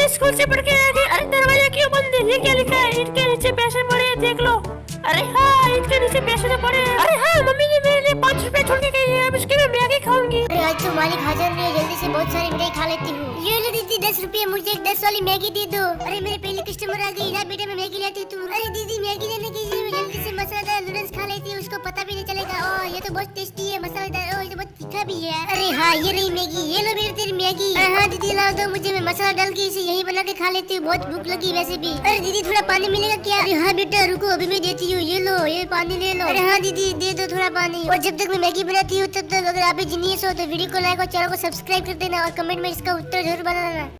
School से पढ़ के आई थी। अरे दरवाजा क्यों बंद है? ये क्या लिखा है? ईंट के नीचे पैसे पड़े हैं, देख लो। अरे हाँ, ईंट के नीचे पैसे तो पड़े हैं। अरे हाँ, मम्मी ने मेरे लिए 5 रुपए छोड़ के गई है, अब इसके मैं मैगी खाऊंगी। अरे आज तो मालिक हाजिर नहीं है, जल्दी से बहुत सारी मैगी खा लेती हूँ। ये लो दीदी 10 रुपए, मुझे एक 10 वाली मैगी दे दो। अरे मेरे पहले कस्टमर आ गई, बेटा मैं मैगी लेती तू। अरे दीदी मैगी लेने की जल्दी से मसालेदार नूडल्स खा लेती हूँ, उसको पता भी नहीं चलेगा। ओह ये तो बहुत टेस्टी है, मसालेदार। ओह ये तो बहुत तीखा भी है। अरे हाँ ये रही मैगी, ये लो मेरी तेरी मैगी। हाँ दीदी ला दो मुझे, मैं मसाला डाल के इसे यही बना के खा लेती हूँ, बहुत भूख लगी वैसे भी। अरे दीदी थोड़ा पानी मिलेगा क्या? अरे हाँ बेटा रुको अभी मैं देती हूँ, ये लो ये पानी ले लो। अरे हाँ दीदी दे दो थोड़ा पानी। और जब तक मैं मैगी बनाती हूँ तब तक अगर आप भी जीनियस हो तो वीडियो को लाइक और चैनल को सब्सक्राइब कर देना और कमेंट में इसका उत्तर जरूर बताना।